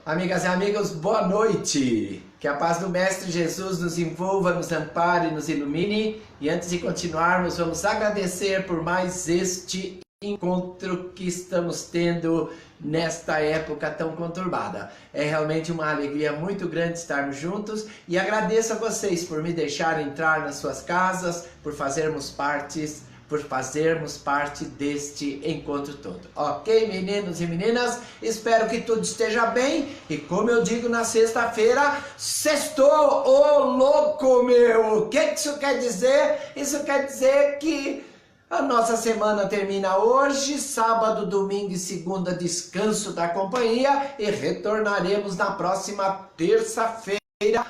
Amigas e amigos, boa noite! Que a paz do Mestre Jesus nos envolva, nos ampare, nos ilumine. E antes de continuarmos, vamos agradecer por mais este encontro que estamos tendo nesta época tão conturbada. É realmente uma alegria muito grande estarmos juntos e agradeço a vocês por me deixar entrar nas suas casas, por fazermos parte deste encontro todo. Ok, meninos e meninas? Espero que tudo esteja bem. E como eu digo na sexta-feira, sextou, ô louco meu! O que isso quer dizer? Isso quer dizer que a nossa semana termina hoje, sábado, domingo e segunda, descanso da companhia, e retornaremos na próxima terça-feira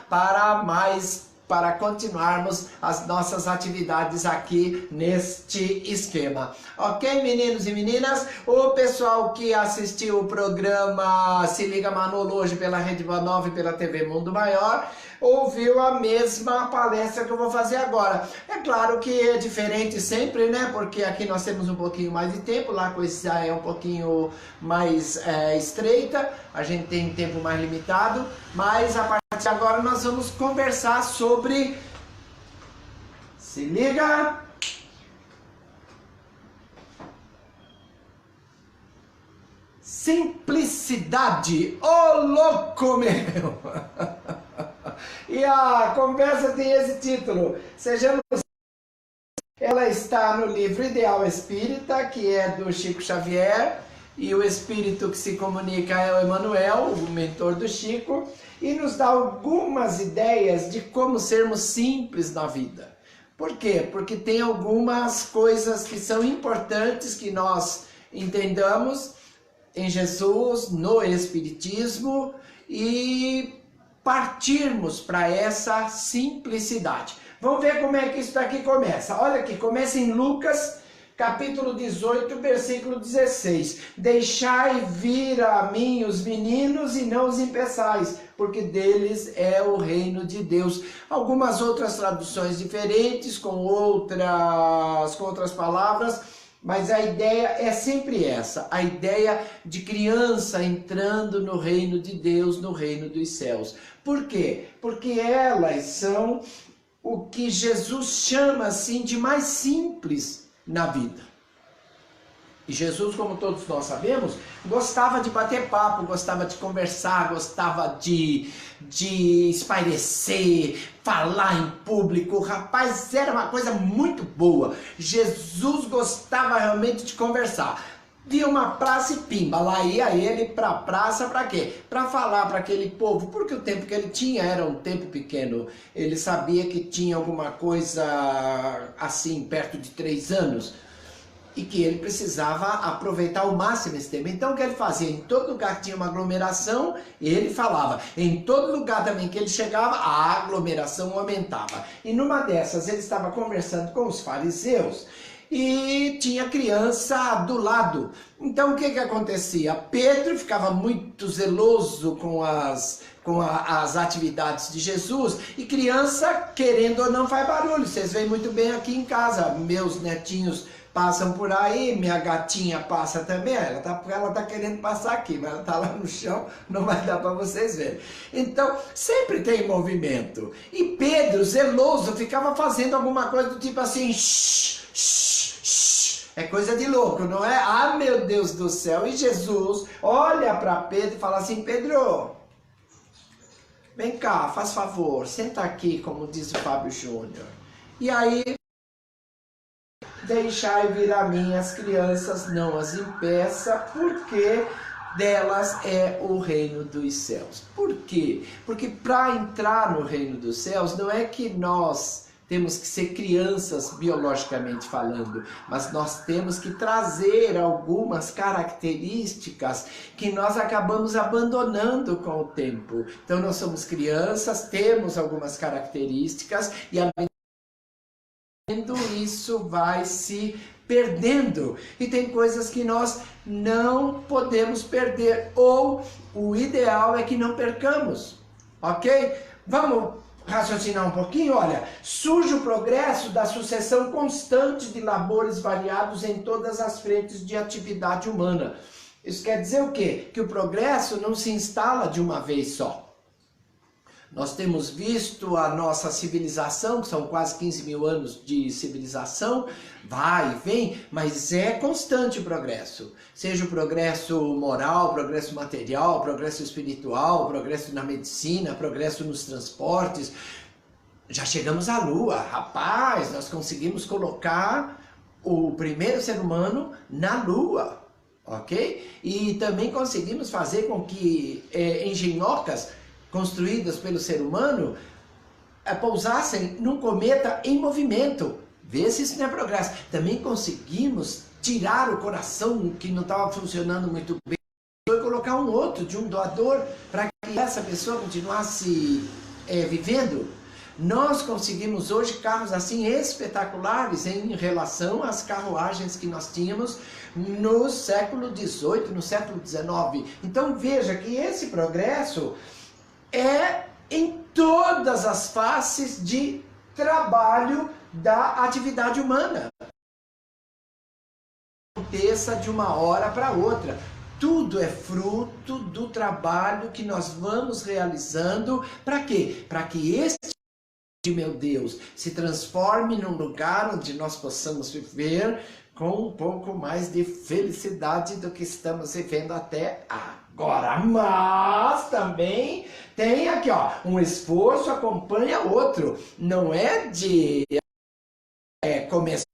para continuarmos as nossas atividades aqui neste esquema. Ok, meninos e meninas? O pessoal que assistiu o programa Se Liga Manolo hoje pela Rede Boa Nova e pela TV Mundo Maior, ouviu a mesma palestra que eu vou fazer agora. É claro que é diferente sempre, né? Porque aqui nós temos um pouquinho mais de tempo, lá a coisa é um pouquinho mais estreita, a gente tem tempo mais limitado, mas a partir de agora nós vamos conversar sobre... Se liga! Simplicidade! Ô louco meu! E a conversa tem esse título: Sejamos... Ela está no livro Ideal Espírita, que é do Chico Xavier, e o espírito que se comunica é o Emmanuel, o mentor do Chico, e nos dá algumas ideias de como sermos simples na vida. Por quê? Porque tem algumas coisas que são importantes que nós entendamos em Jesus, no Espiritismo, e partirmos para essa simplicidade. Vamos ver como é que isso daqui começa. Olha aqui, começa em Lucas, capítulo 18, versículo 16. Deixai vir a mim os meninos e não os impeçais, porque deles é o reino de Deus. Algumas outras traduções diferentes, com outras palavras, mas a ideia é sempre essa, a ideia de criança entrando no reino de Deus, no reino dos céus. Por quê? Porque elas são o que Jesus chama assim de mais simples na vida. E Jesus, como todos nós sabemos, gostava de bater papo, gostava de conversar, gostava de espairecer, falar em público. Rapaz, era uma coisa muito boa. Jesus gostava realmente de conversar. Via uma praça e pimba, lá ia ele para a praça para quê? Para falar para aquele povo, porque o tempo que ele tinha era um tempo pequeno. Ele sabia que tinha alguma coisa assim, perto de 3 anos, e que ele precisava aproveitar ao máximo esse tempo. Então o que ele fazia? Em todo lugar que tinha uma aglomeração, ele falava. Em todo lugar também que ele chegava, a aglomeração aumentava. E numa dessas ele estava conversando com os fariseus, e tinha criança do lado. Então o que acontecia? Pedro ficava muito zeloso com as atividades de Jesus, e criança, querendo ou não, faz barulho. Vocês veem muito bem aqui em casa, meus netinhos passam por aí, minha gatinha passa também, ela tá querendo passar aqui, mas ela tá lá no chão, não vai dar para vocês verem. Então, sempre tem movimento. E Pedro, zeloso, ficava fazendo alguma coisa do tipo assim, shh, shh, shh. É coisa de louco, não é? Ah, meu Deus do céu! E Jesus olha para Pedro e fala assim: Pedro, vem cá, faz favor, senta aqui, como diz o Fábio Júnior. E aí, deixai vir a mim as crianças, não as impeça, porque delas é o reino dos céus. Por quê? Porque para entrar no reino dos céus, não é que nós temos que ser crianças biologicamente falando, mas nós temos que trazer algumas características que nós acabamos abandonando com o tempo. Então nós somos crianças, temos algumas características, e a isso vai se perdendo, e tem coisas que nós não podemos perder, ou o ideal é que não percamos, ok? Vamos raciocinar um pouquinho? Olha, surge o progresso da sucessão constante de labores variados em todas as frentes de atividade humana. Isso quer dizer o quê? Que o progresso não se instala de uma vez só. Nós temos visto a nossa civilização, que são quase 15 mil anos de civilização, vai e vem, mas é constante o progresso. Seja o progresso moral, progresso material, progresso espiritual, progresso na medicina, progresso nos transportes. Já chegamos à Lua, rapaz, nós conseguimos colocar o primeiro ser humano na Lua, ok? E também conseguimos fazer com que engenhocas construídas pelo ser humano, pousassem num cometa em movimento. Vê se isso não é progresso. Também conseguimos tirar o coração que não estava funcionando muito bem e colocar um outro de um doador para que essa pessoa continuasse vivendo. Nós conseguimos hoje carros assim espetaculares em relação às carruagens que nós tínhamos no século XVIII, no século XIX. Então veja que esse progresso é em todas as faces de trabalho da atividade humana. Aconteça de uma hora para outra. Tudo é fruto do trabalho que nós vamos realizando. Para quê? Para que este, meu Deus, se transforme num lugar onde nós possamos viver com um pouco mais de felicidade do que estamos vivendo até agora. Mas também tem aqui, ó, um esforço acompanha outro. Não é de começar.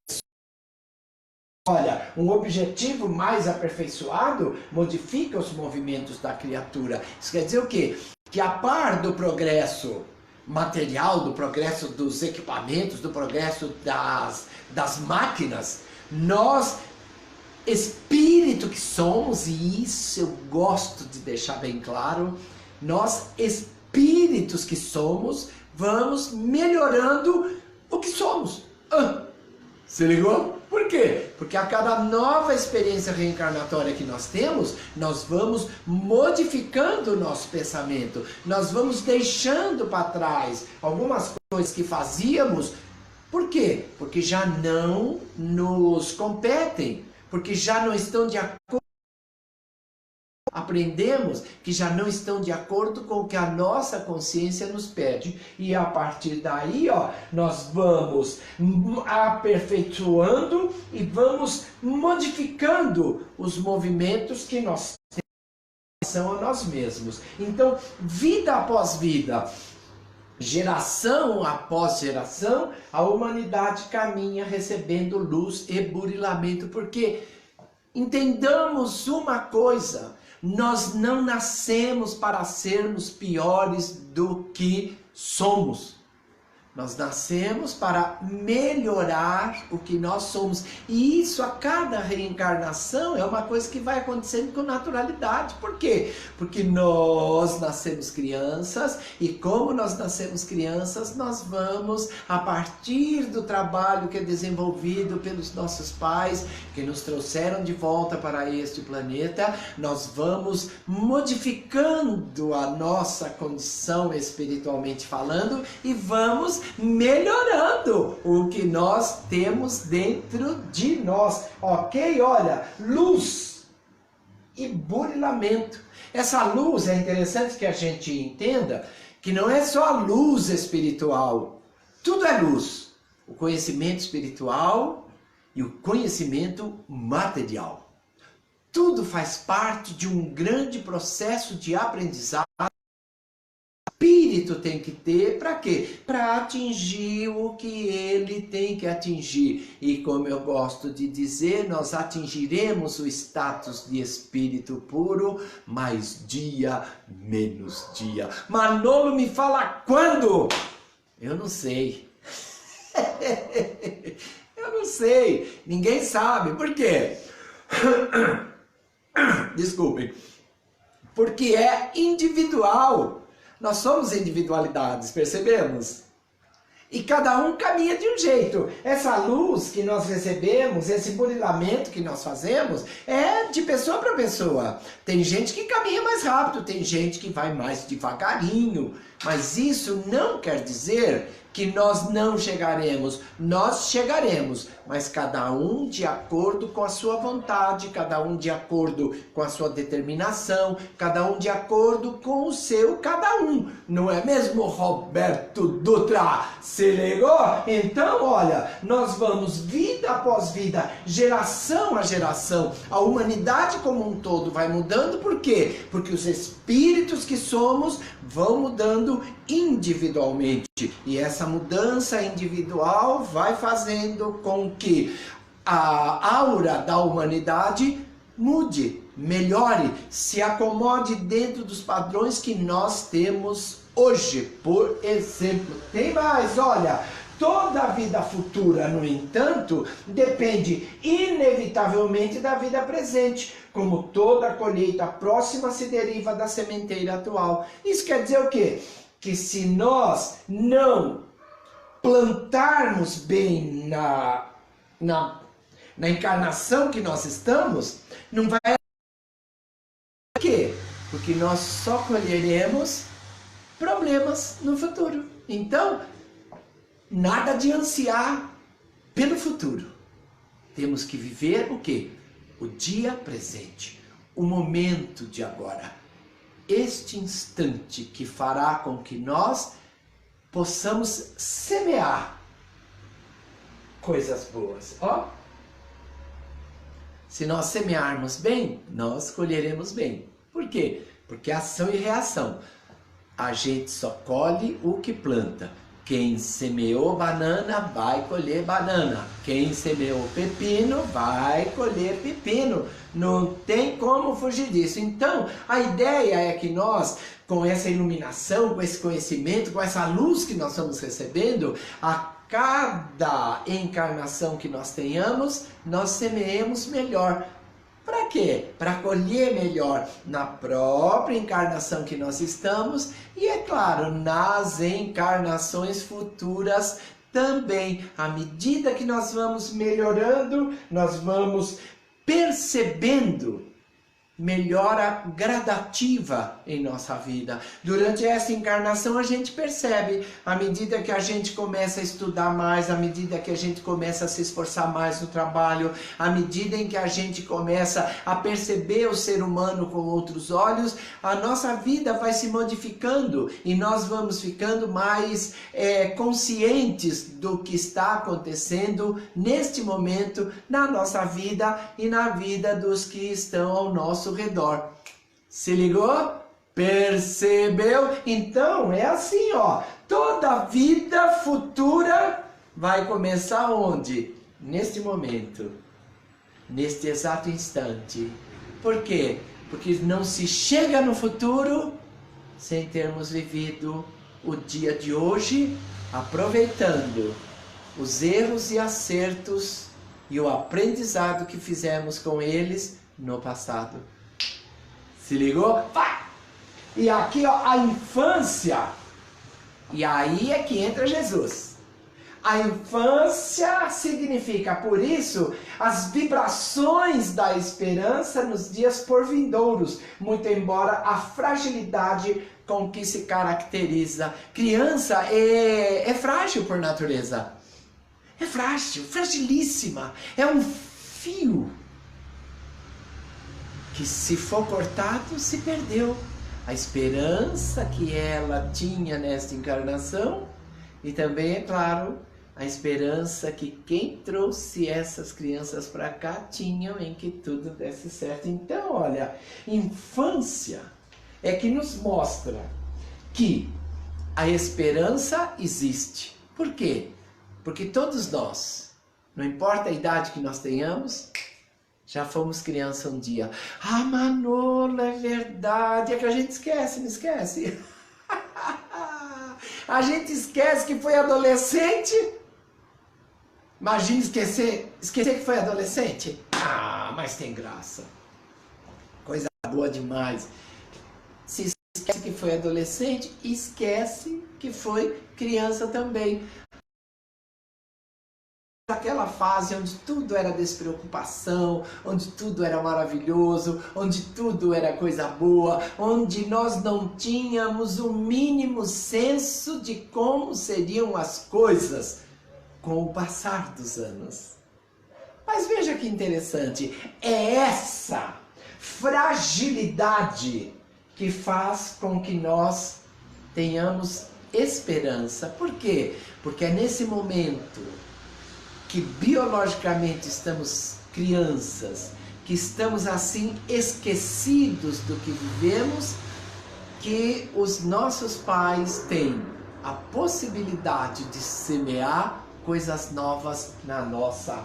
Olha, um objetivo mais aperfeiçoado modifica os movimentos da criatura. Isso quer dizer o quê? Que a par do progresso material, do progresso dos equipamentos, do progresso das máquinas, nós, espírito que somos, e isso eu gosto de deixar bem claro, nós, espíritos que somos, vamos melhorando o que somos. Se ligou? Por quê? Porque a cada nova experiência reencarnatória que nós temos, nós vamos modificando o nosso pensamento, nós vamos deixando para trás algumas coisas que fazíamos. Por quê? Porque já não nos competem, porque já não estão de acordo. Aprendemos que já não estão de acordo com o que a nossa consciência nos pede. E a partir daí, ó, nós vamos aperfeiçoando e vamos modificando os movimentos que nós temos em relação a nós mesmos. Então, vida após vida, geração após geração, a humanidade caminha recebendo luz e burilamento. Porque entendamos uma coisa: nós não nascemos para sermos piores do que somos. Nós nascemos para melhorar o que nós somos. E isso a cada reencarnação é uma coisa que vai acontecendo com naturalidade. Por quê? Porque nós nascemos crianças e como nós nascemos crianças, nós vamos, a partir do trabalho que é desenvolvido pelos nossos pais, que nos trouxeram de volta para este planeta, nós vamos modificando a nossa condição espiritualmente falando e vamos melhorando o que nós temos dentro de nós, ok? Olha, luz e burilamento. Essa luz, é interessante que a gente entenda que não é só a luz espiritual, tudo é luz. O conhecimento espiritual e o conhecimento material. Tudo faz parte de um grande processo de aprendizado. O espírito tem que ter para quê? Para atingir o que ele tem que atingir. E como eu gosto de dizer, nós atingiremos o status de espírito puro, mais dia, menos dia. Manolo, me fala quando? Eu não sei. Eu não sei. Ninguém sabe. Por quê? Desculpem. Porque é individual. Nós somos individualidades, percebemos? E cada um caminha de um jeito. Essa luz que nós recebemos, esse burilamento que nós fazemos, é de pessoa para pessoa. Tem gente que caminha mais rápido, tem gente que vai mais devagarinho. Mas isso não quer dizer que nós não chegaremos. Nós chegaremos, mas cada um de acordo com a sua vontade, cada um de acordo com a sua determinação, cada um de acordo com o seu cada um. Não é mesmo, Roberto Dutra? Se ligou? Então, olha, nós vamos vida após vida, geração a geração. A humanidade como um todo vai mudando, por quê? Porque os espíritos que somos vão mudando individualmente. E essa mudança individual vai fazendo com que a aura da humanidade mude, melhore, se acomode dentro dos padrões que nós temos hoje. Por exemplo, tem mais, olha, toda a vida futura, no entanto, depende inevitavelmente da vida presente, como toda colheita próxima se deriva da sementeira atual. Isso quer dizer o quê? Que se nós não plantarmos bem na encarnação que nós estamos, não vai... Por quê? Porque nós só colheremos problemas no futuro. Então, nada de ansiar pelo futuro. Temos que viver o quê? O dia presente, o momento de agora. Este instante que fará com que nós possamos semear coisas boas. Ó, se nós semearmos bem, nós colheremos bem. Por quê? Porque ação e reação. A gente só colhe o que planta. Quem semeou banana vai colher banana. Quem semeou pepino vai colher pepino. Não tem como fugir disso. Então, a ideia é que nós, com essa iluminação, com esse conhecimento, com essa luz que nós estamos recebendo, a cada encarnação que nós tenhamos, nós semeemos melhor. Para quê? Para colher melhor na própria encarnação que nós estamos e, é claro, nas encarnações futuras também. À medida que nós vamos melhorando, nós vamos percebendo melhora gradativa em nossa vida. Durante essa encarnação a gente percebe, à medida que a gente começa a estudar mais, à medida que a gente começa a se esforçar mais no trabalho, à medida em que a gente começa a perceber o ser humano com outros olhos, a nossa vida vai se modificando e nós vamos ficando mais conscientes do que está acontecendo neste momento na nossa vida e na vida dos que estão ao nosso redor. Se ligou? Percebeu? Então é assim, ó. Toda vida futura vai começar onde? Neste momento. Neste exato instante. Por quê? Porque não se chega no futuro sem termos vivido o dia de hoje, aproveitando os erros e acertos e o aprendizado que fizemos com eles no passado. Se ligou? Vai! E aqui, ó, a infância. E aí é que entra Jesus. A infância significa, por isso, as vibrações da esperança nos dias por vindouros, muito embora a fragilidade com que se caracteriza. Criança é frágil por natureza. É frágil, fragilíssima. É um fio que, se for cortado, se perdeu. A esperança que ela tinha nesta encarnação e também, é claro, a esperança que quem trouxe essas crianças para cá tinham em que tudo desse certo. Então, olha, infância é que nos mostra que a esperança existe. Por quê? Porque todos nós, não importa a idade que nós tenhamos, já fomos criança um dia. Ah, Manolo, é verdade. É que a gente esquece, não esquece? A gente esquece que foi adolescente. Imagina esquecer que foi adolescente. Ah, mas tem graça. Coisa boa demais. Se esquece que foi adolescente, esquece que foi criança também. aquela fase onde tudo era despreocupação, onde tudo era maravilhoso, onde tudo era coisa boa, onde nós não tínhamos o mínimo senso de como seriam as coisas com o passar dos anos. Mas veja que interessante, é essa fragilidade que faz com que nós tenhamos esperança. Por quê? Porque é nesse momento que biologicamente estamos crianças, que estamos assim esquecidos do que vivemos, que os nossos pais têm a possibilidade de semear coisas novas na nossa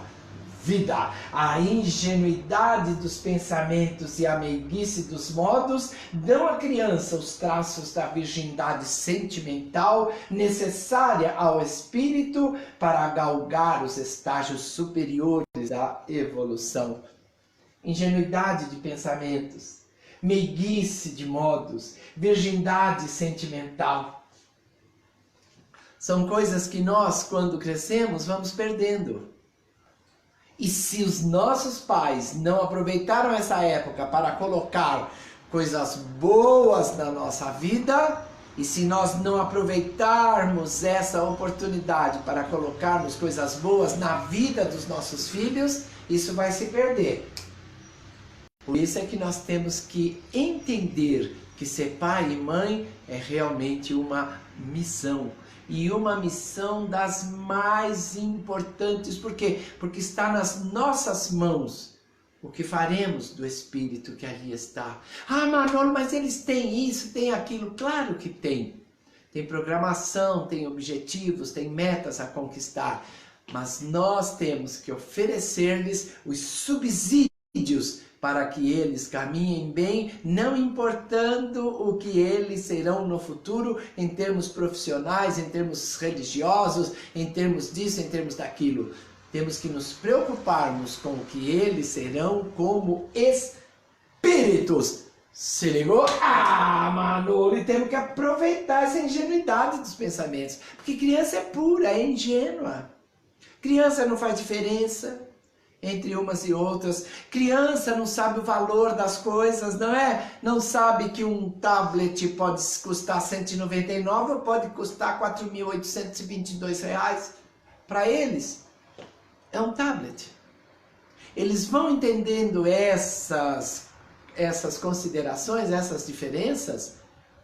vida. A ingenuidade dos pensamentos e a meiguice dos modos dão à criança os traços da virgindade sentimental necessária ao espírito para galgar os estágios superiores da evolução. Ingenuidade de pensamentos, meiguice de modos, virgindade sentimental. São coisas que nós, quando crescemos, vamos perdendo. E se os nossos pais não aproveitaram essa época para colocar coisas boas na nossa vida, e se nós não aproveitarmos essa oportunidade para colocarmos coisas boas na vida dos nossos filhos, isso vai se perder. Por isso é que nós temos que entender que ser pai e mãe é realmente uma missão. E uma missão das mais importantes. Por quê? Porque está nas nossas mãos o que faremos do Espírito que ali está. Ah, Manolo, mas eles têm isso, têm aquilo. Claro que tem. Tem programação, tem objetivos, tem metas a conquistar. Mas nós temos que oferecer-lhes os subsídios para que eles caminhem bem, não importando o que eles serão no futuro, em termos profissionais, em termos religiosos, em termos disso, em termos daquilo. Temos que nos preocuparmos com o que eles serão como espíritos. Se ligou? Ah, Manolo, e temos que aproveitar essa ingenuidade dos pensamentos. Porque criança é pura, é ingênua. Criança não faz diferença entre umas e outras. Criança não sabe o valor das coisas, não é? Não sabe que um tablet pode custar R$199 ou pode custar R$4.822. Para eles, é um tablet. Eles vão entendendo essas considerações, essas diferenças.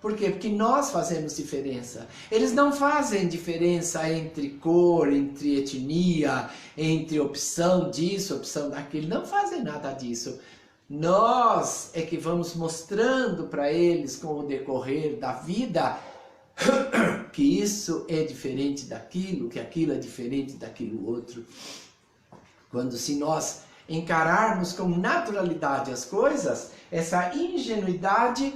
Por quê? Porque nós fazemos diferença. Eles não fazem diferença entre cor, entre etnia, entre opção disso, opção daquilo. Não fazem nada disso. Nós é que vamos mostrando para eles com o decorrer da vida que isso é diferente daquilo, que aquilo é diferente daquilo outro. Quando se nós encararmos com naturalidade as coisas, essa ingenuidade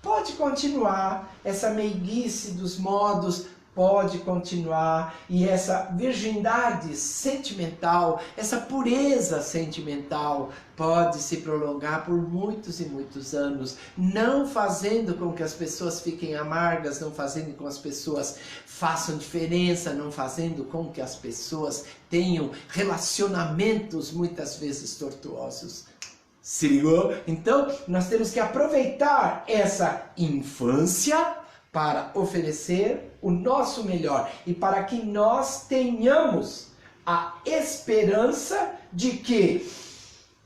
pode continuar, essa meiguice dos modos pode continuar, e essa virgindade sentimental, essa pureza sentimental pode se prolongar por muitos e muitos anos, não fazendo com que as pessoas fiquem amargas, não fazendo com que as pessoas façam diferença, não fazendo com que as pessoas tenham relacionamentos muitas vezes tortuosos. Se ligou? Então, nós temos que aproveitar essa infância para oferecer o nosso melhor e para que nós tenhamos a esperança de que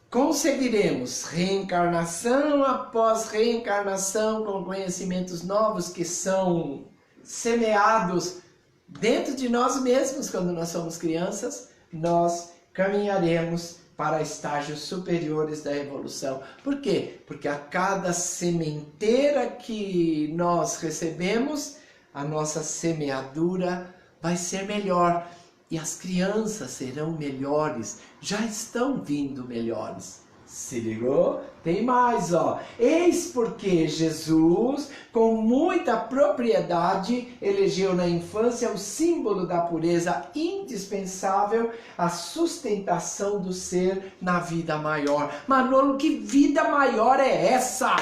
conseguiremos reencarnação após reencarnação com conhecimentos novos que são semeados dentro de nós mesmos quando nós somos crianças, nós caminharemos para estágios superiores da evolução. Por quê? Porque a cada sementeira que nós recebemos, a nossa semeadura vai ser melhor. E as crianças serão melhores, já estão vindo melhores. Se ligou? Tem mais, ó. Eis porque Jesus, com muita propriedade, elegeu na infância o símbolo da pureza indispensável à sustentação do ser na vida maior. Manolo, que vida maior é essa?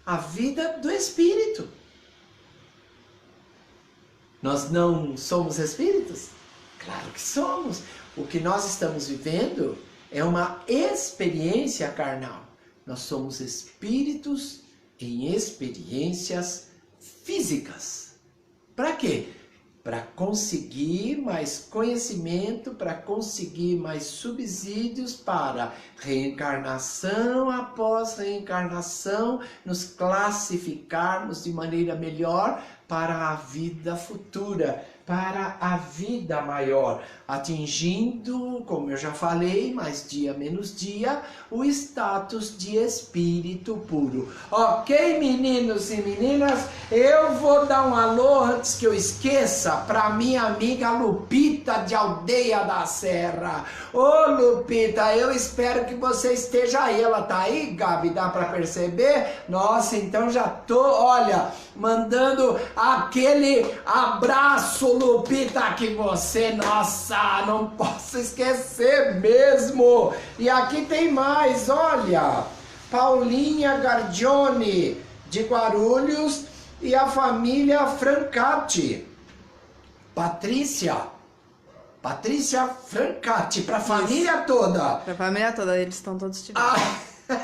A vida do Espírito. Nós não somos espíritos? Claro que somos. O que nós estamos vivendo é uma experiência carnal. Nós somos espíritos em experiências físicas. Para quê? Para conseguir mais conhecimento, para conseguir mais subsídios para reencarnação após reencarnação, nos classificarmos de maneira melhor para a vida futura, para a vida maior, atingindo, como eu já falei, mais dia menos dia, o status de espírito puro. Ok, meninos e meninas? Eu vou dar um alô antes que eu esqueça para minha amiga Lupita de Aldeia da Serra. Ô Lupita, eu espero que você esteja aí. Ela tá aí, Gabi? Dá para perceber? Nossa, então já tô, olha, mandando aquele abraço, Lupita, que você, nossa, não posso esquecer mesmo. E aqui tem mais, olha, Paulinha Gardione de Guarulhos e a família Francati. Patrícia Francati, para a família toda. Para a família toda, eles estão todos te vendo.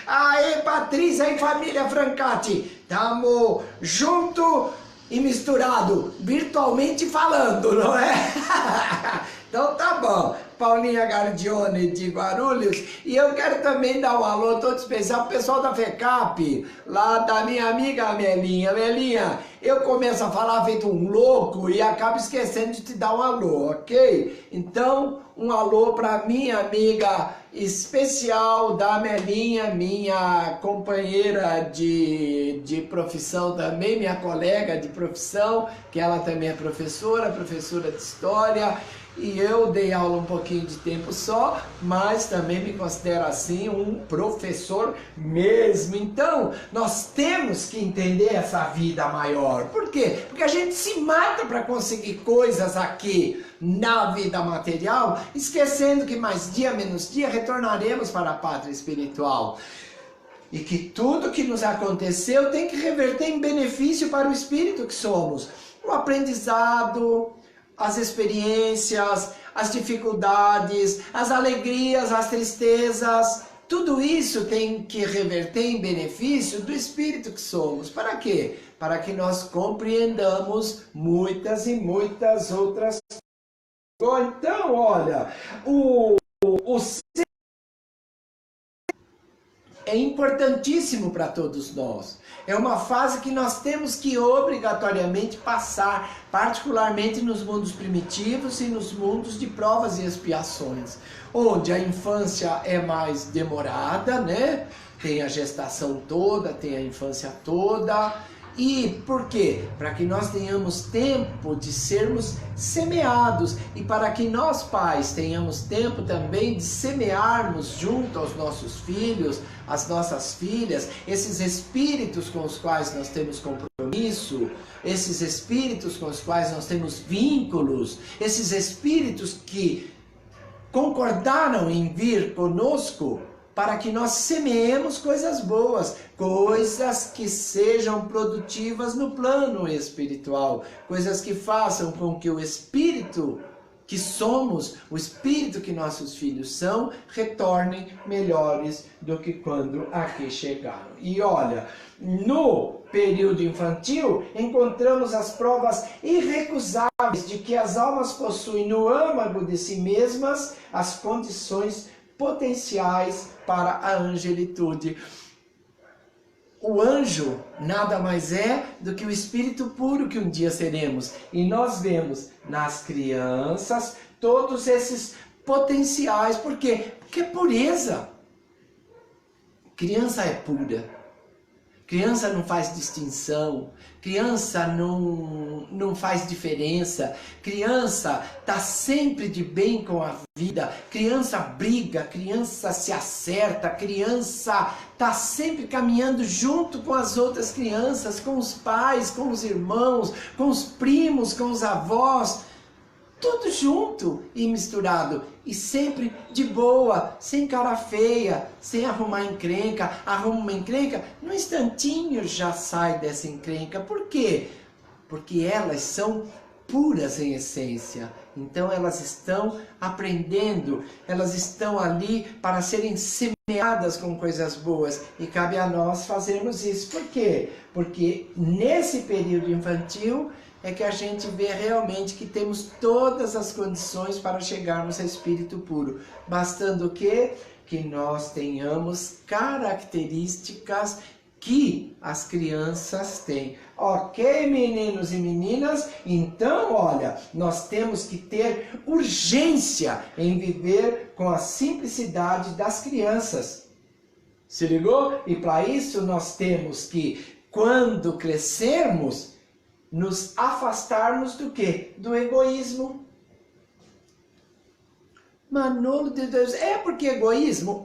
Aê, Patrícia e família Francati, tamo junto e misturado, virtualmente falando, não é? Então tá bom, Paulinha Gardione de Guarulhos, e eu quero também dar um alô todo especial pro pessoal da FECAP, lá da minha amiga Melinha. Melinha, eu começo a falar feito um louco e acabo esquecendo de te dar um alô, ok? Então, um alô pra minha amiga especial da Melinha, minha companheira de profissão também, minha colega de profissão, que ela também é professora de história, e eu dei aula um pouquinho de tempo só, mas também me considero assim um professor mesmo. Então, nós temos que entender essa vida maior. Por quê? Porque a gente se mata para conseguir coisas aqui na vida material, esquecendo que mais dia menos dia retornaremos para a pátria espiritual. E que tudo que nos aconteceu tem que reverter em benefício para o espírito que somos. O aprendizado, as experiências, as dificuldades, as alegrias, as tristezas, tudo isso tem que reverter em benefício do espírito que somos. Para quê? Para que nós compreendamos muitas e muitas outras coisas. Então, olha, o é importantíssimo para todos nós. É uma fase que nós temos que obrigatoriamente passar, particularmente nos mundos primitivos e nos mundos de provas e expiações, onde a infância é mais demorada, né? Tem a gestação toda, tem a infância toda. E por quê? Para que nós tenhamos tempo de sermos semeados e para que nós pais tenhamos tempo também de semearmos junto aos nossos filhos, às nossas filhas, esses espíritos com os quais nós temos compromisso, esses espíritos com os quais nós temos vínculos, esses espíritos que concordaram em vir conosco, para que nós semeemos coisas boas, coisas que sejam produtivas no plano espiritual, coisas que façam com que o espírito que somos, o espírito que nossos filhos são, retornem melhores do que quando aqui chegaram. E olha, no período infantil, encontramos as provas irrecusáveis de que as almas possuem no âmago de si mesmas as condições potenciais para a angelitude. O anjo nada mais é do que o espírito puro que um dia seremos. E nós vemos nas crianças todos esses potenciais. Por quê? Porque é pureza. Criança é pura. Criança não faz distinção, criança não faz diferença, criança está sempre de bem com a vida, criança briga, criança se acerta, criança está sempre caminhando junto com as outras crianças, com os pais, com os irmãos, com os primos, com os avós, tudo junto e misturado. E sempre de boa, sem cara feia, sem arrumar encrenca. Arruma uma encrenca, num instantinho já sai dessa encrenca. Por quê? Porque elas são puras em essência. Então elas estão aprendendo, elas estão ali para serem semeadas com coisas boas. E cabe a nós fazermos isso. Por quê? Porque nesse período infantil é que a gente vê realmente que temos todas as condições para chegarmos a espírito puro. Bastando o quê? Que nós tenhamos características que as crianças têm. Ok, meninos e meninas? Então, olha, nós temos que ter urgência em viver com a simplicidade das crianças. Se ligou? E para isso nós temos que, quando crescermos, nos afastarmos do quê? Do egoísmo. Manolo de Deus, é porque egoísmo,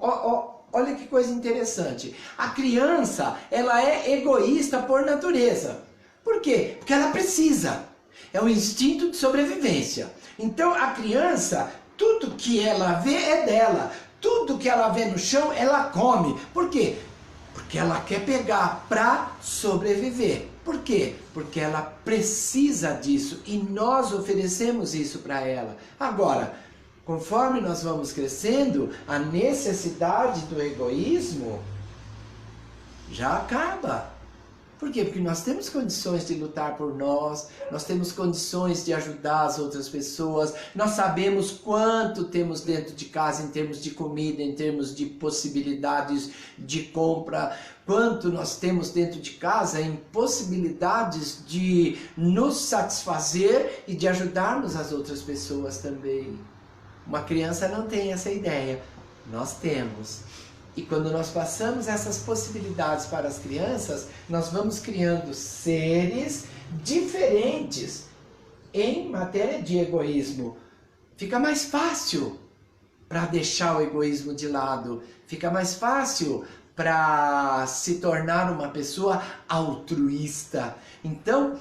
olha que coisa interessante. A criança, ela é egoísta por natureza. Por quê? Porque ela precisa. É o instinto de sobrevivência. Então a criança, tudo que ela vê é dela. Tudo que ela vê no chão, ela come. Por quê? Porque ela quer pegar para sobreviver. Por quê? Porque ela precisa disso e nós oferecemos isso para ela. Agora, conforme nós vamos crescendo, a necessidade do egoísmo já acaba. Por quê? Porque nós temos condições de lutar por nós temos condições de ajudar as outras pessoas, nós sabemos quanto temos dentro de casa em termos de comida, em termos de possibilidades de compra, quanto nós temos dentro de casa em possibilidades de nos satisfazer e de ajudarmos as outras pessoas também. Uma criança não tem essa ideia, nós temos. E quando nós passamos essas possibilidades para as crianças, nós vamos criando seres diferentes em matéria de egoísmo. Fica mais fácil para deixar o egoísmo de lado, fica mais fácil para se tornar uma pessoa altruísta. Então,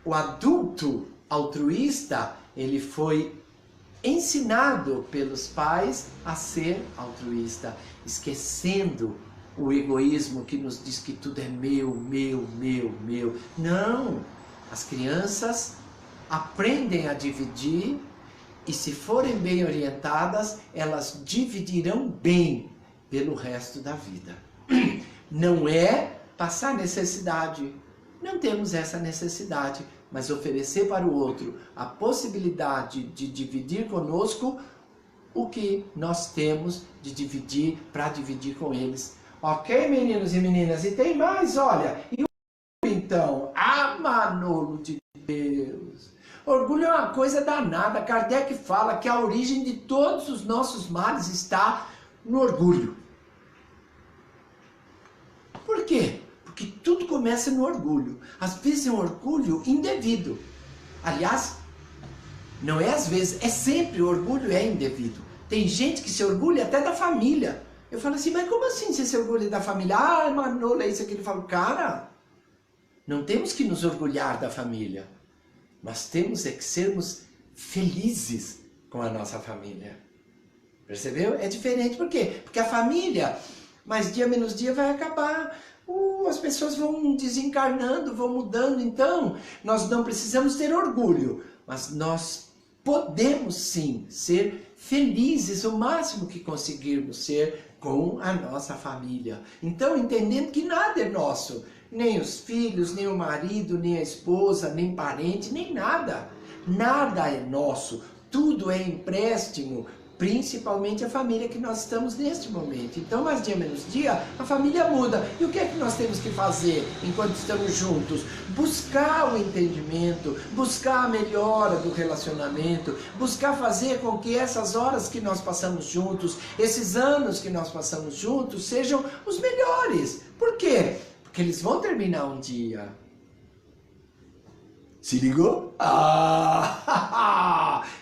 o adulto altruísta, ele foi ensinado pelos pais a ser altruísta, esquecendo o egoísmo que nos diz que tudo é meu, meu, meu, meu. Não! As crianças aprendem a dividir e, se forem bem orientadas, elas dividirão bem pelo resto da vida. Não é passar necessidade. Não temos essa necessidade, mas oferecer para o outro a possibilidade de dividir conosco o que nós temos de dividir para dividir com eles. Ok, meninos e meninas? E tem mais, olha. E então, Manolo de Deus. Orgulho é uma coisa danada. Kardec fala que a origem de todos os nossos males está no orgulho. Por quê? Porque tudo começa no orgulho. Às vezes é um orgulho indevido. Aliás, não é às vezes, é sempre o orgulho é indevido. Tem gente que se orgulha até da família. Eu falo assim, mas como assim você se orgulha da família? Ah, Manolo, é isso aqui. Ele fala, cara, não temos que nos orgulhar da família. Nós temos é que sermos felizes com a nossa família. Percebeu? É diferente. Por quê? Porque a família, mais dia menos dia, vai acabar. As pessoas vão desencarnando, vão mudando. Então, nós não precisamos ter orgulho, mas nós podemos sim ser felizes o máximo que conseguirmos ser com a nossa família. Então, entendendo que nada é nosso, nem os filhos, nem o marido, nem a esposa, nem parente, nem nada. Nada é nosso, tudo é empréstimo, principalmente a família que nós estamos neste momento. Então, mais dia menos dia, a família muda. E o que é que nós temos que fazer enquanto estamos juntos? Buscar o entendimento, buscar a melhora do relacionamento, buscar fazer com que essas horas que nós passamos juntos, esses anos que nós passamos juntos, sejam os melhores. Por quê? Porque eles vão terminar um dia. Se ligou?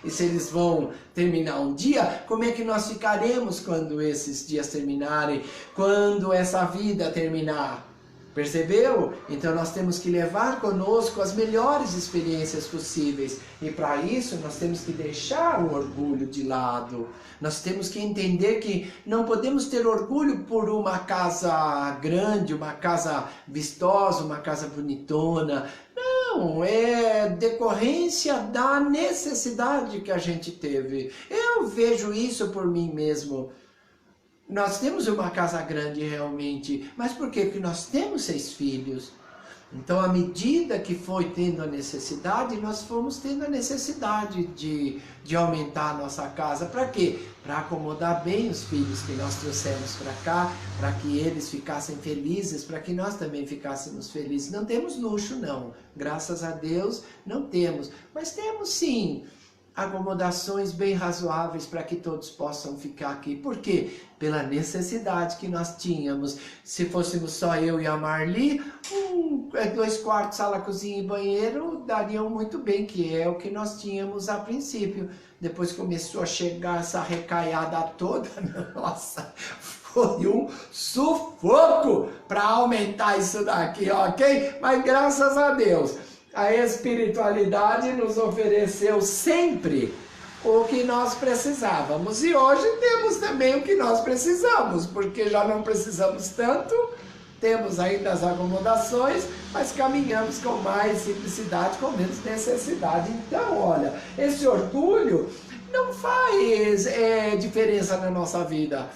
E se eles vão terminar um dia, como é que nós ficaremos quando esses dias terminarem? Quando essa vida terminar? Percebeu? Então nós temos que levar conosco as melhores experiências possíveis. E para isso nós temos que deixar o orgulho de lado. Nós temos que entender que não podemos ter orgulho por uma casa grande, uma casa vistosa, uma casa bonitona. Não! Não, é decorrência da necessidade que a gente teve. Eu vejo isso por mim mesmo. Nós temos uma casa grande realmente, mas por quê? Porque nós temos 6 filhos. Então, à medida que foi tendo a necessidade, nós fomos tendo a necessidade de aumentar a nossa casa. Para quê? Para acomodar bem os filhos que nós trouxemos para cá, para que eles ficassem felizes, para que nós também ficássemos felizes. Não temos luxo, não. Graças a Deus, não temos. Mas temos, sim, acomodações bem razoáveis para que todos possam ficar aqui. Por quê? Pela necessidade que nós tínhamos. Se fôssemos só eu e a Marli, 2 quartos, sala, cozinha e banheiro dariam muito bem, que é o que nós tínhamos a princípio. Depois começou a chegar essa recaiada toda, nossa, foi um sufoco para aumentar isso daqui, ok? Mas graças a Deus, a espiritualidade nos ofereceu sempre o que nós precisávamos. E hoje temos também o que nós precisamos, porque já não precisamos tanto, temos ainda as acomodações, mas caminhamos com mais simplicidade, com menos necessidade. Então, olha, esse orgulho não faz diferença na nossa vida.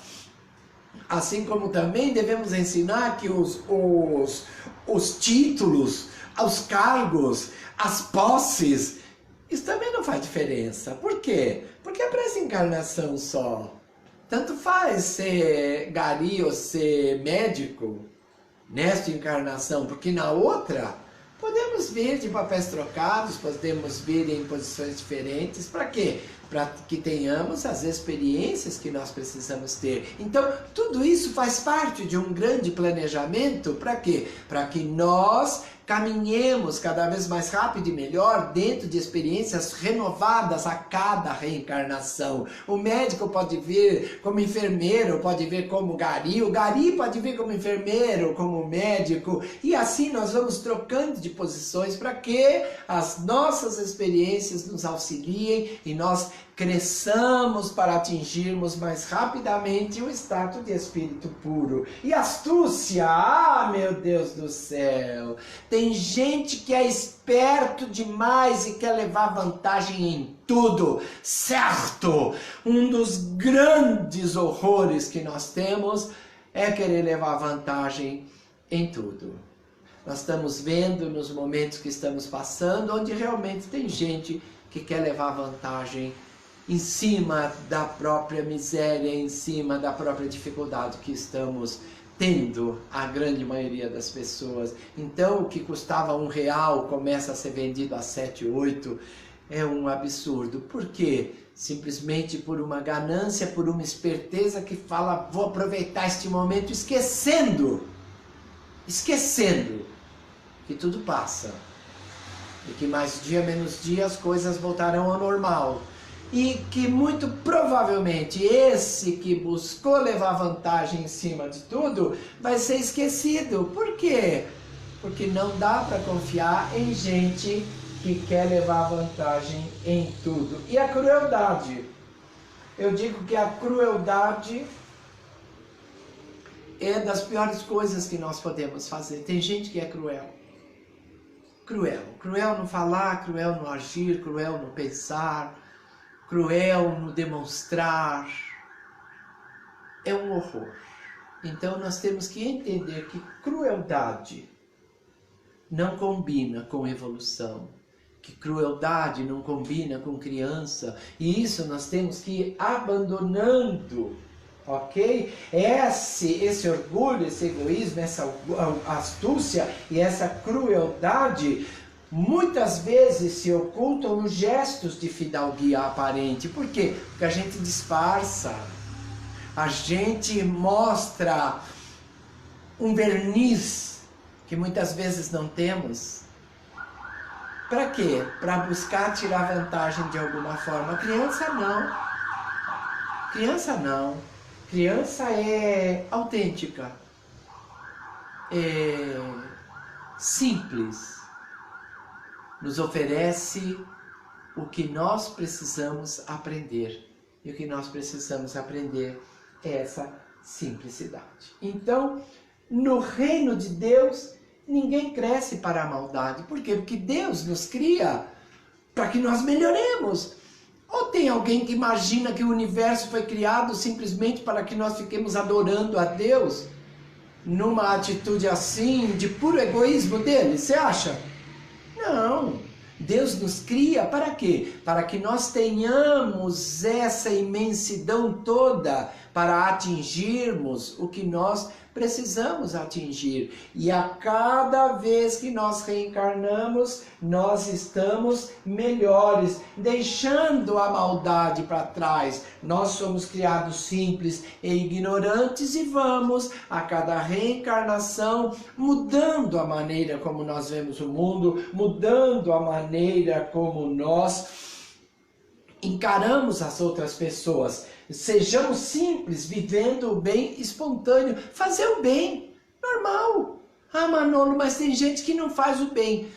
Assim como também devemos ensinar que os títulos, os cargos, as posses, isso também não faz diferença. Por quê? Porque é para essa encarnação só. Tanto faz ser gari ou ser médico nesta encarnação, porque na outra podemos vir de papéis trocados, podemos vir em posições diferentes. Para quê? Para que tenhamos as experiências que nós precisamos ter. Então, tudo isso faz parte de um grande planejamento. Para quê? Para que nós caminhemos cada vez mais rápido e melhor dentro de experiências renovadas a cada reencarnação. O médico pode vir como enfermeiro, pode vir como gari, o gari pode vir como enfermeiro, como médico, e assim nós vamos trocando de posições para que as nossas experiências nos auxiliem e nós cresçamos para atingirmos mais rapidamente o estado de espírito puro. E astúcia, meu Deus do céu, tem gente que é esperto demais e quer levar vantagem em tudo, certo? Um dos grandes horrores que nós temos é querer levar vantagem em tudo. Nós estamos vendo nos momentos que estamos passando, onde realmente tem gente que quer levar vantagem em cima da própria miséria, em cima da própria dificuldade que estamos tendo, a grande maioria das pessoas. Então, o que custava R$1 começa a ser vendido a 7, 8, é um absurdo. Por quê? Simplesmente por uma ganância, por uma esperteza que fala, vou aproveitar este momento, esquecendo que tudo passa. E que mais dia menos dia as coisas voltarão ao normal. E que muito provavelmente esse que buscou levar vantagem em cima de tudo vai ser esquecido. Por quê? Porque não dá para confiar em gente que quer levar vantagem em tudo. E a crueldade? Eu digo que a crueldade é das piores coisas que nós podemos fazer. Tem gente que é cruel. Cruel no falar, cruel no agir, cruel no pensar, cruel no demonstrar. É um horror. Então nós temos que entender que crueldade não combina com evolução, que crueldade não combina com criança, e isso nós temos que ir abandonando, ok? Esse orgulho, esse egoísmo, essa astúcia e essa crueldade muitas vezes se ocultam nos gestos de fidalguia aparente. Por quê? Porque a gente disfarça, a gente mostra um verniz que muitas vezes não temos. Para quê? Para buscar tirar vantagem de alguma forma. Criança não. Criança não. Criança é autêntica. É simples. Nos oferece o que nós precisamos aprender. E o que nós precisamos aprender é essa simplicidade. Então, no reino de Deus, Ninguém cresce para a maldade. Por quê? Porque Deus nos cria para que nós melhoremos. Ou tem alguém que imagina que o universo foi criado simplesmente para que nós fiquemos adorando a Deus numa atitude assim, de puro egoísmo dele? Você acha? Não. Deus nos cria para quê? Para que nós tenhamos essa imensidão toda para atingirmos o que nós precisamos atingir. E a cada vez que nós reencarnamos, nós estamos melhores, deixando a maldade para trás. Nós somos criados simples e ignorantes e vamos, a cada reencarnação, mudando a maneira como nós vemos o mundo, mudando a maneira como nós encaramos as outras pessoas. Sejamos simples, vivendo o bem espontâneo. Fazer o bem, normal. Ah, Manolo, mas tem gente que não faz o bem.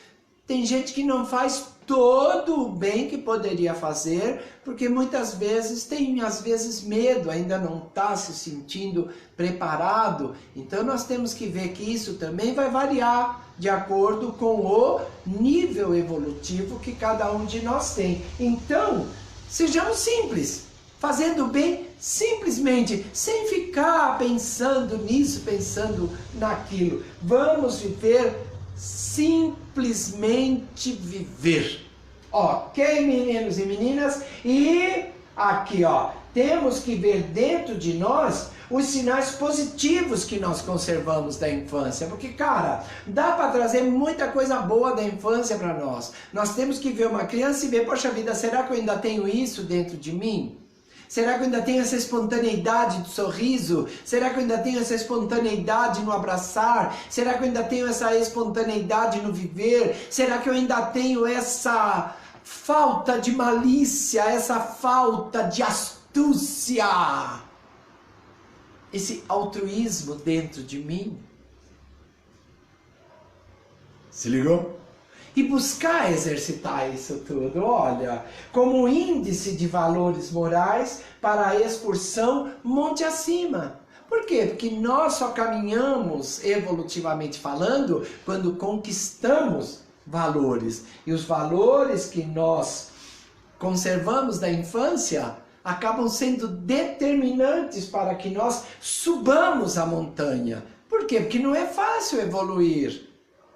Tem gente que não faz todo o bem que poderia fazer, porque muitas vezes tem, às vezes, medo, ainda não está se sentindo preparado. Então nós temos que ver que isso também vai variar de acordo com o nível evolutivo que cada um de nós tem. Então, sejamos simples. Fazendo bem simplesmente, sem ficar pensando nisso, pensando naquilo. Vamos viver, simplesmente viver. Ok, meninos e meninas? E aqui, ó, temos que ver dentro de nós os sinais positivos que nós conservamos da infância. Porque, cara, dá para trazer muita coisa boa da infância para nós. Nós temos que ver uma criança e ver, poxa vida, será que eu ainda tenho isso dentro de mim? Será que eu ainda tenho essa espontaneidade do sorriso? Será que eu ainda tenho essa espontaneidade no abraçar? Será que eu ainda tenho essa espontaneidade no viver? Será que eu ainda tenho essa falta de malícia, essa falta de astúcia? Esse altruísmo dentro de mim? Se ligou? E buscar exercitar isso tudo, olha, como índice de valores morais para a excursão monte acima. Por quê? Porque nós só caminhamos, evolutivamente falando, quando conquistamos valores. E os valores que nós conservamos da infância acabam sendo determinantes para que nós subamos a montanha. Por quê? Porque não é fácil evoluir.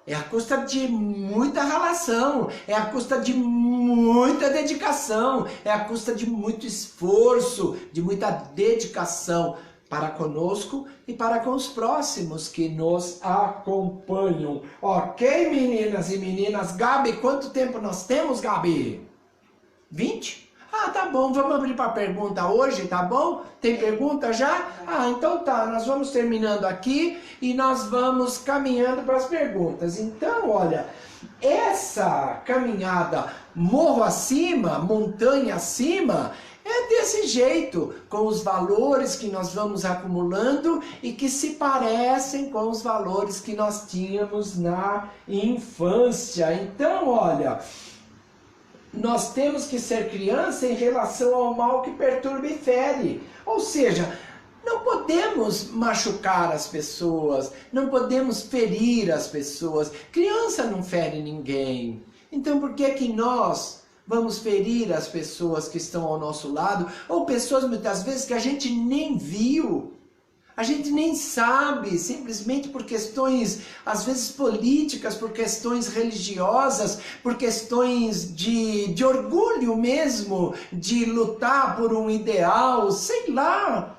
É a custa de muita ralação, é a custa de muita dedicação, é a custa de muito esforço, de muita dedicação para conosco e para com os próximos que nos acompanham. Ok, meninas e meninas? Gabi, quanto tempo nós temos, Gabi? 20? Ah, tá bom, vamos abrir para pergunta hoje, tá bom? Tem pergunta já? Ah, então tá, nós vamos terminando aqui e nós vamos caminhando para as perguntas. Então, olha, essa caminhada morro acima, montanha acima, é desse jeito, com os valores que nós vamos acumulando e que se parecem com os valores que nós tínhamos na infância. Então, olha, nós temos que ser criança em relação ao mal que perturba e fere. Ou seja, não podemos machucar as pessoas, não podemos ferir as pessoas. Criança não fere ninguém. Então por que que nós vamos ferir as pessoas que estão ao nosso lado? Ou pessoas muitas vezes que a gente nem viu. A gente nem sabe, simplesmente por questões, às vezes políticas, por questões religiosas, por questões de orgulho mesmo, de lutar por um ideal, sei lá.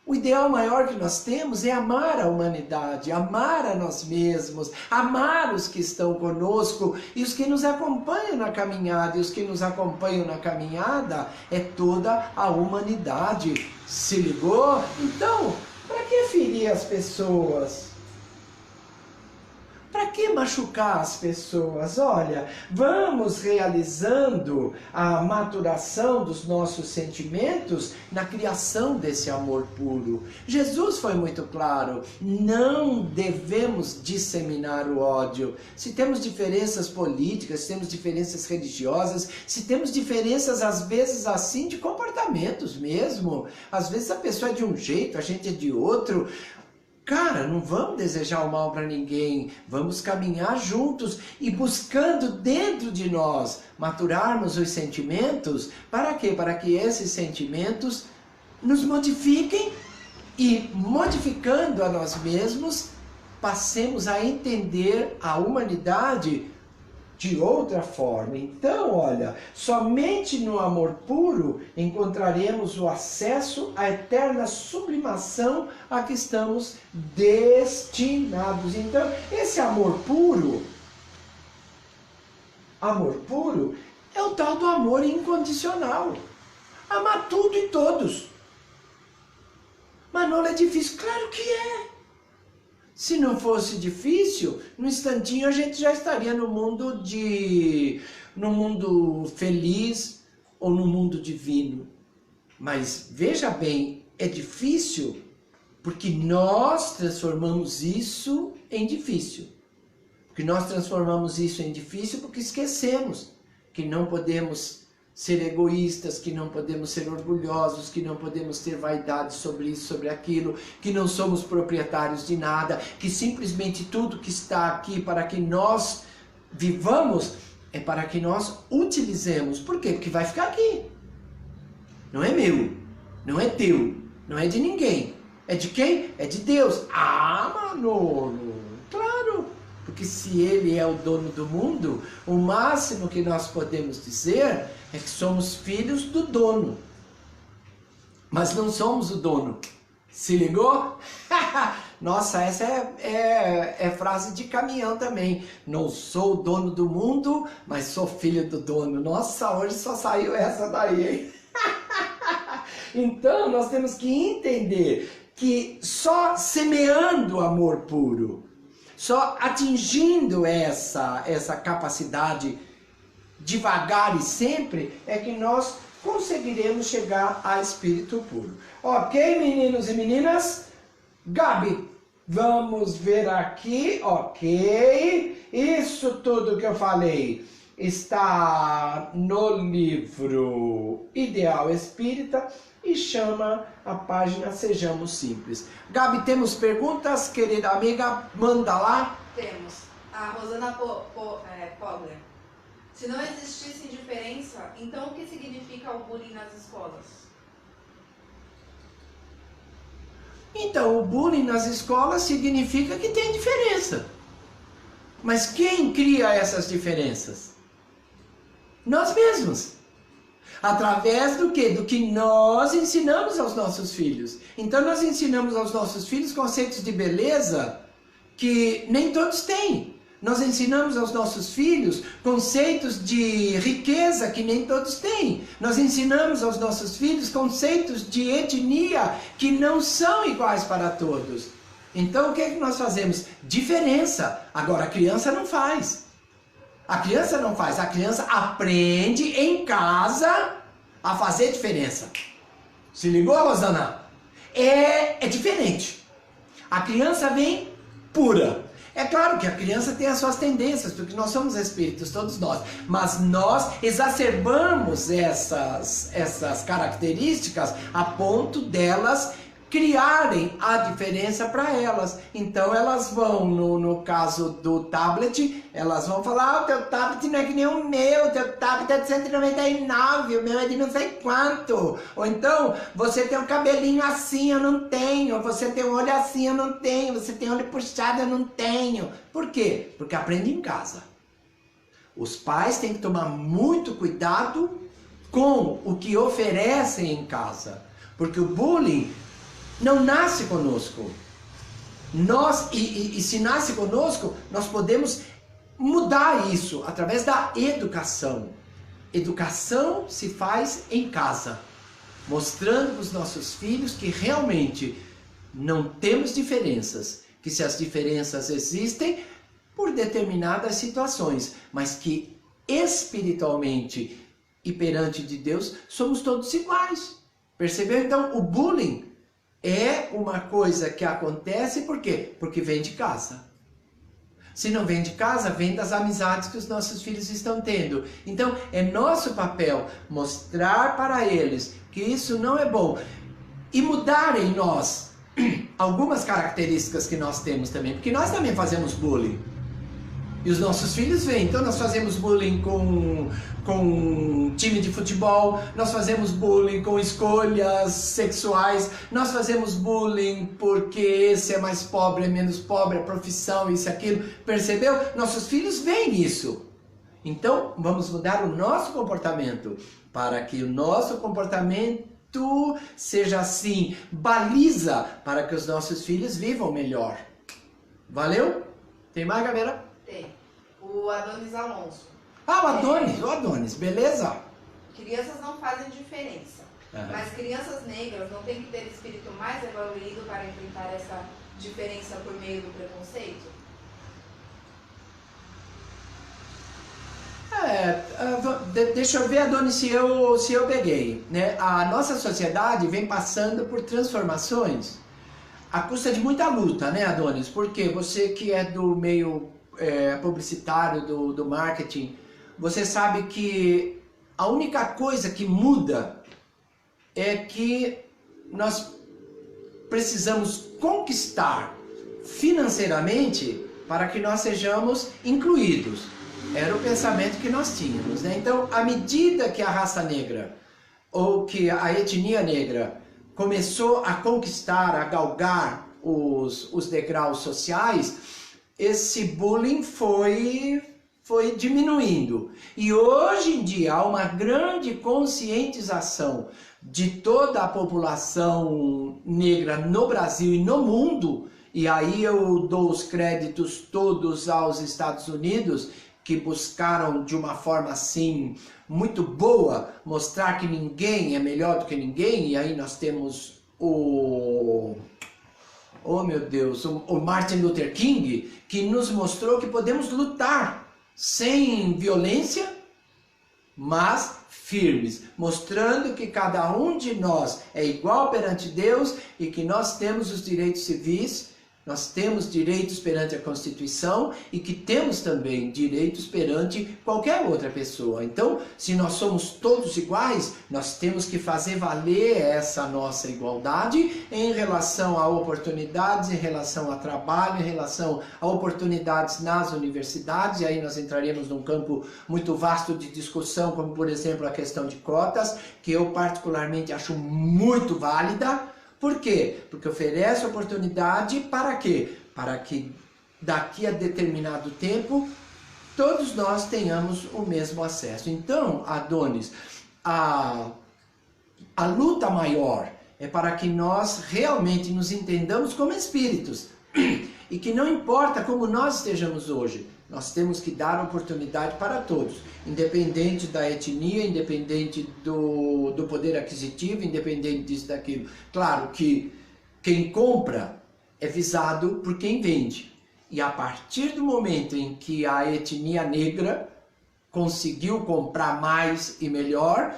O ideal maior que nós temos é amar a humanidade, amar a nós mesmos, amar os que estão conosco e os que nos acompanham na caminhada. E os que nos acompanham na caminhada é toda a humanidade. Se ligou? Então, para que ferir as pessoas? Para que machucar as pessoas? Olha, vamos realizando a maturação dos nossos sentimentos na criação desse amor puro. Jesus foi muito claro, não devemos disseminar o ódio. Se temos diferenças políticas, se temos diferenças religiosas, se temos diferenças às vezes assim de comportamentos mesmo, às vezes a pessoa é de um jeito, a gente é de outro. cara, não vamos desejar o mal para ninguém, vamos caminhar juntos e buscando dentro de nós maturarmos os sentimentos. Para quê? Para que esses sentimentos nos modifiquem e, modificando a nós mesmos, passemos a entender a humanidade de outra forma. Então, olha, somente no amor puro encontraremos o acesso à eterna sublimação a que estamos destinados. Então, esse amor puro é o tal do amor incondicional. Amar tudo e todos. Mas não é difícil? Claro que é. Se não fosse difícil, no instantinho a gente já estaria no mundo feliz ou no mundo divino. Mas veja bem, é difícil porque nós transformamos isso em difícil. Porque nós transformamos isso em difícil porque esquecemos que não podemos ser egoístas, que não podemos ser orgulhosos, que não podemos ter vaidade sobre isso, sobre aquilo, que não somos proprietários de nada, que simplesmente tudo que está aqui para que nós vivamos é para que nós utilizemos. Por quê? Porque vai ficar aqui. Não é meu, não é teu, não é de ninguém. É de quem? É de Deus. Ah, Manolo, claro. Porque se ele é o dono do mundo, o máximo que nós podemos dizer é que somos filhos do dono. Mas não somos o dono. Se ligou? Nossa, essa é frase de caminhão também. Não sou o dono do mundo, mas sou filho do dono. Nossa, hoje só saiu essa daí, hein? Então, nós temos que entender que só semeando o amor puro, só atingindo essa capacidade devagar e sempre, é que nós conseguiremos chegar a espírito puro. Ok, meninos e meninas? Gabi, vamos ver aqui, ok. Isso tudo que eu falei está no livro Ideal Espírita e chama a página Sejamos Simples. Gabi, temos perguntas, querida amiga? Manda lá. Temos. A Rosana Pogler. Se não existisse indiferença, então o que significa o bullying nas escolas? Então, o bullying nas escolas significa que tem diferença. Mas quem cria essas diferenças? Nós mesmos. Através do quê? Do que nós ensinamos aos nossos filhos. Então nós ensinamos aos nossos filhos conceitos de beleza que nem todos têm. Nós ensinamos aos nossos filhos conceitos de riqueza que nem todos têm. Nós ensinamos aos nossos filhos conceitos de etnia que não são iguais para todos. Então o que é que nós fazemos? Diferença. Agora a criança não faz. A criança não faz. A criança aprende em casa a fazer diferença. Se ligou, Rosana? É diferente. A criança vem pura. É claro que a criança tem as suas tendências, porque nós somos espíritos, todos nós. Mas nós exacerbamos essas características a ponto delas criarem a diferença para elas. Então elas vão, no caso do tablet, elas vão falar: o teu tablet não é que nem o meu, o teu tablet é de 199, o meu é de não sei quanto. Ou então, você tem um cabelinho assim, eu não tenho. Você tem um olho assim, eu não tenho. Você tem olho puxado, eu não tenho. Por quê? Porque aprende em casa. Os pais têm que tomar muito cuidado com o que oferecem em casa. Porque o bullying não nasce conosco. E se nasce conosco, nós podemos mudar isso através da educação. Educação se faz em casa, mostrando para os nossos filhos que realmente não temos diferenças, que se as diferenças existem por determinadas situações, mas que espiritualmente e perante de Deus somos todos iguais. Percebeu? Então o bullying é uma coisa que acontece por quê? Porque vem de casa. Se não vem de casa, vem das amizades que os nossos filhos estão tendo. Então, é nosso papel mostrar para eles que isso não é bom. E mudar em nós algumas características que nós temos também, porque nós também fazemos bullying. E os nossos filhos veem, então nós fazemos bullying com time de futebol, nós fazemos bullying com escolhas sexuais, nós fazemos bullying porque esse é mais pobre, é menos pobre, a profissão, isso e aquilo, percebeu? Nossos filhos veem isso. Então vamos mudar o nosso comportamento, para que o nosso comportamento seja assim, baliza para que os nossos filhos vivam melhor. Valeu? Tem mais, galera? Tem. O Adonis Alonso. Ah, o Adonis, beleza? Crianças não fazem diferença, mas crianças negras não têm que ter espírito mais evoluído para enfrentar essa diferença por meio do preconceito? Deixa eu ver, Adonis, se eu peguei, né? A nossa sociedade vem passando por transformações à custa de muita luta, né, Adonis? Porque você que é do meio publicitário, do marketing, você sabe que a única coisa que muda é que nós precisamos conquistar financeiramente para que nós sejamos incluídos. Era o pensamento que nós tínhamos, né? Então, à medida que a raça negra, ou que a etnia negra, começou a conquistar, a galgar os degraus sociais, esse bullying foi diminuindo. E hoje em dia há uma grande conscientização de toda a população negra no Brasil e no mundo, e aí eu dou os créditos todos aos Estados Unidos, que buscaram de uma forma assim muito boa mostrar que ninguém é melhor do que ninguém, e aí nós temos o Martin Luther King, que nos mostrou que podemos lutar sem violência, mas firmes, mostrando que cada um de nós é igual perante Deus e que nós temos os direitos civis, nós temos direitos perante a Constituição e que temos também direitos perante qualquer outra pessoa. Então, se nós somos todos iguais, nós temos que fazer valer essa nossa igualdade em relação a oportunidades, em relação a trabalho, em relação a oportunidades nas universidades, e aí nós entraremos num campo muito vasto de discussão, como por exemplo a questão de cotas, que eu particularmente acho muito válida. Por quê? Porque oferece oportunidade para quê? Para que daqui a determinado tempo todos nós tenhamos o mesmo acesso. Então, Adonis, a luta maior é para que nós realmente nos entendamos como espíritos e que não importa como nós estejamos hoje, nós temos que dar oportunidade para todos, independente da etnia, independente do poder aquisitivo, independente disso, daquilo. Claro que quem compra é visado por quem vende. E a partir do momento em que a etnia negra conseguiu comprar mais e melhor,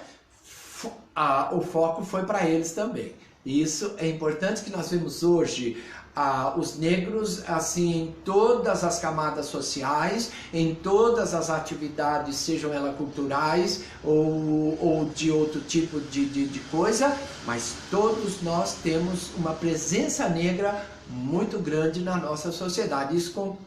o foco foi para eles também. Isso é importante que nós vemos hoje. Os negros, assim, em todas as camadas sociais, em todas as atividades, sejam elas culturais ou de outro tipo de coisa, mas todos nós temos uma presença negra muito grande na nossa sociedade. Isso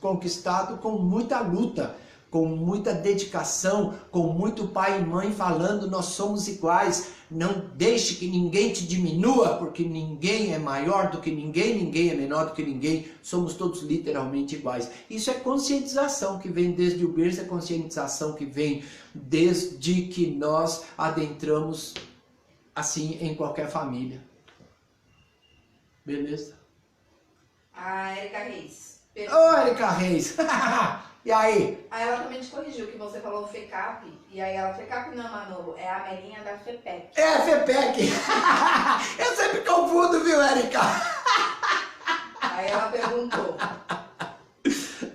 conquistado com muita luta, com muita dedicação, com muito pai e mãe falando, nós somos iguais, não deixe que ninguém te diminua, porque ninguém é maior do que ninguém, ninguém é menor do que ninguém, somos todos literalmente iguais. Isso é conscientização que vem desde o berço, é conscientização que vem desde que nós adentramos assim em qualquer família. Beleza? A Erika Reis. Ô, Erika Reis! E aí? Aí ela também te corrigiu, que você falou FECAP, e aí ela, FECAP não, Manolo, é a Melinha da FEPEC. É, FEPEC! Eu sempre confundo, viu, Erika? Aí ela perguntou.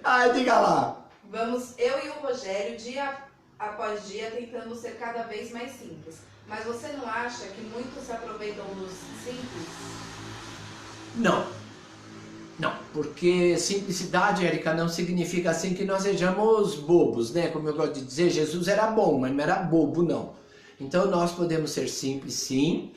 Ai, diga lá. Vamos, eu e o Rogério, dia após dia, tentando ser cada vez mais simples. Mas você não acha que muitos se aproveitam dos simples? Não. Não, porque simplicidade, Erika, não significa assim que nós sejamos bobos, né? Como eu gosto de dizer, Jesus era bom, mas não era bobo, não. Então nós podemos ser simples, sim.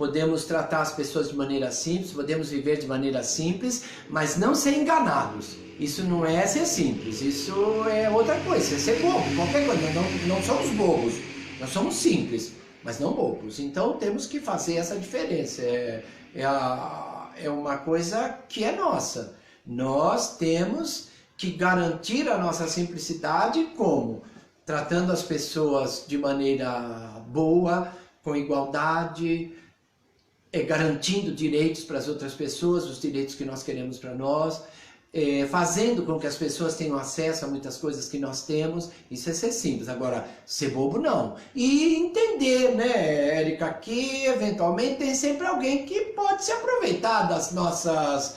podemos tratar as pessoas de maneira simples, podemos viver de maneira simples, mas não ser enganados. Isso não é ser simples, isso é outra coisa, é ser bobo, qualquer coisa. Não somos bobos, nós somos simples, mas não bobos. Então temos que fazer essa diferença, é uma coisa que é nossa. Nós temos que garantir a nossa simplicidade como? Tratando as pessoas de maneira boa, com igualdade, garantindo direitos para as outras pessoas, os direitos que nós queremos para nós, fazendo com que as pessoas tenham acesso a muitas coisas que nós temos. Isso é ser simples. Agora, ser bobo não. E entender, né, Érica, que eventualmente tem sempre alguém que pode se aproveitar das nossas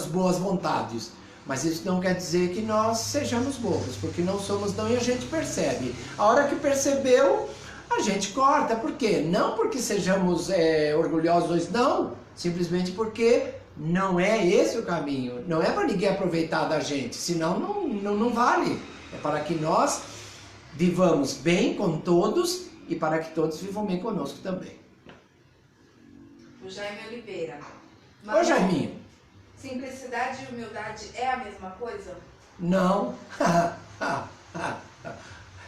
boas vontades. Mas isso não quer dizer que nós sejamos bobos, porque não somos não, e a gente percebe. A hora que percebeu, a gente corta. Por quê? Não porque sejamos orgulhosos, não. Simplesmente porque não é esse o caminho. Não é para ninguém aproveitar da gente, senão não vale. É para que nós vivamos bem com todos e para que todos vivam bem conosco também. O Jaime Oliveira. Ô, Jaiminho. Simplicidade e humildade é a mesma coisa? Não.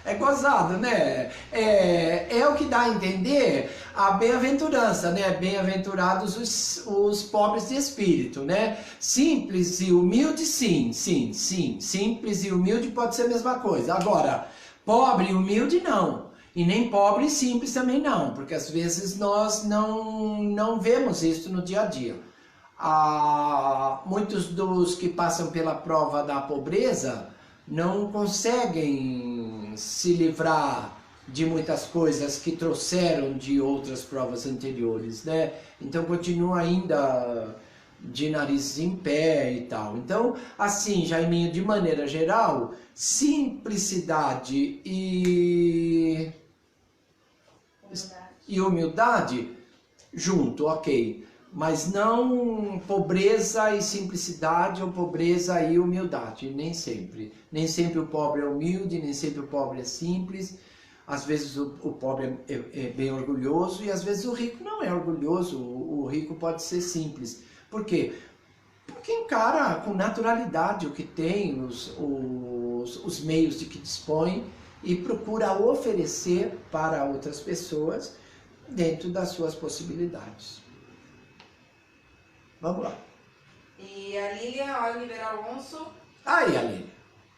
É gozado, né? É o que dá a entender a bem-aventurança, né? Bem-aventurados os pobres de espírito, né? Simples e humilde, sim. Simples e humilde pode ser a mesma coisa. Agora, pobre e humilde, não. E nem pobre e simples também não, porque às vezes nós não vemos isso no dia a dia. Muitos dos que passam pela prova da pobreza não conseguem se livrar de muitas coisas que trouxeram de outras provas anteriores, né? Então continua ainda de nariz em pé e tal. Então, assim, Jaiminho, de maneira geral, simplicidade e humildade junto, ok. Mas não pobreza e simplicidade ou pobreza e humildade, nem sempre. Nem sempre o pobre é humilde, nem sempre o pobre é simples. Às vezes o pobre é bem orgulhoso e às vezes o rico não é orgulhoso. O rico pode ser simples. Por quê? Porque encara com naturalidade o que tem, os meios de que dispõe e procura oferecer para outras pessoas dentro das suas possibilidades. Vamos lá. E a Lilian Oliveira Alonso. Aí, Aline.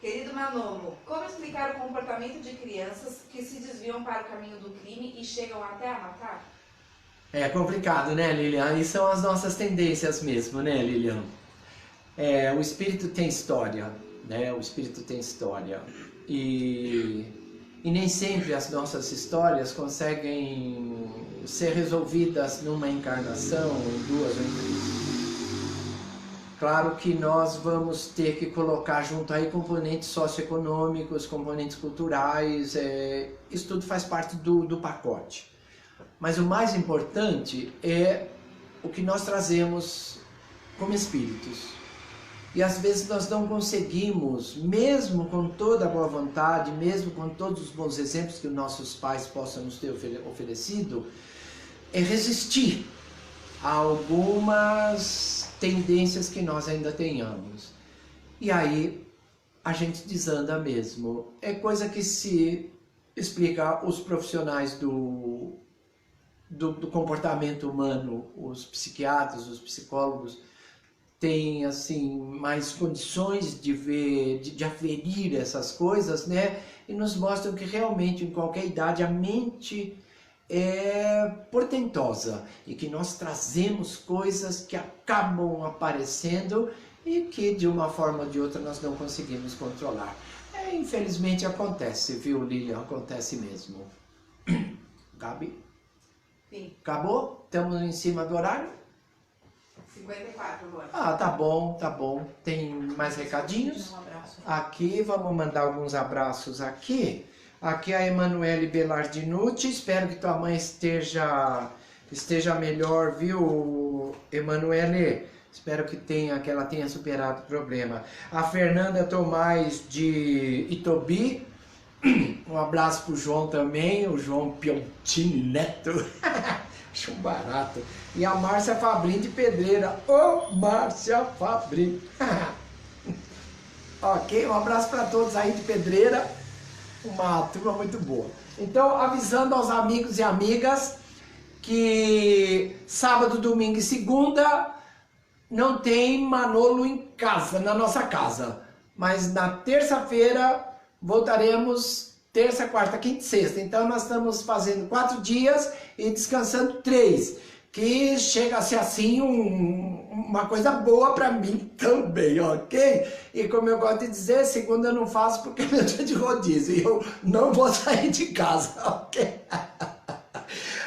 Querido Manolo, como explicar o comportamento de crianças que se desviam para o caminho do crime e chegam até a matar? É complicado, né, Lilian? E são as nossas tendências mesmo, né, Lilian? O espírito tem história, né? O espírito tem história. E nem sempre as nossas histórias conseguem ser resolvidas numa encarnação, em duas ou em três. Claro que nós vamos ter que colocar junto aí componentes socioeconômicos, componentes culturais, isso tudo faz parte do pacote. Mas o mais importante é o que nós trazemos como espíritos. E às vezes nós não conseguimos, mesmo com toda a boa vontade, mesmo com todos os bons exemplos que os nossos pais possam nos ter oferecido, resistir a algumas tendências que nós ainda tenhamos. E aí a gente desanda mesmo. É coisa que se explica os profissionais do comportamento humano, os psiquiatras, os psicólogos, têm assim mais condições de ver, de aferir essas coisas, né? E nos mostram que realmente em qualquer idade a mente é portentosa e que nós trazemos coisas que acabam aparecendo e que de uma forma ou de outra nós não conseguimos controlar. Infelizmente acontece, viu, Lilian? Acontece mesmo. Gabi? Sim. Acabou? Estamos em cima do horário? 54 agora. Tá bom, tá bom. Tem mais recadinhos? Um abraço. Aqui, vamos mandar alguns abraços aqui. Aqui a Emanuele Belardinucci, espero que tua mãe esteja melhor, viu, Emanuele? Espero que ela tenha superado o problema. A Fernanda Tomás de Itobi, um abraço pro João também, o João Piontini Neto. Acho um barato. E a Márcia Fabrim de Pedreira. Ô, Márcia Fabrim. Ok, um abraço para todos aí de Pedreira. Uma turma muito boa. Então, avisando aos amigos e amigas que sábado, domingo e segunda não tem Manolo em casa, na nossa casa. Mas na terça-feira voltaremos terça, quarta, quinta e sexta. Então nós estamos fazendo 4 dias e descansando 3. Que chega a ser assim uma coisa boa para mim também, ok? E como eu gosto de dizer, segunda eu não faço porque é meu dia de rodízio e eu não vou sair de casa, ok?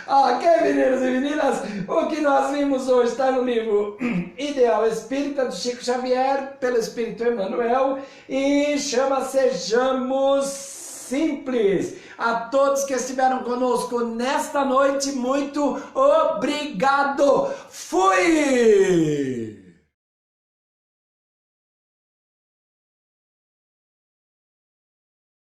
Ok, meninos e meninas, o que nós vimos hoje está no livro Ideal Espírita, do Chico Xavier, pelo Espírito Emmanuel, e chama Sejamos Simples. A todos que estiveram conosco nesta noite, muito obrigado. Fui!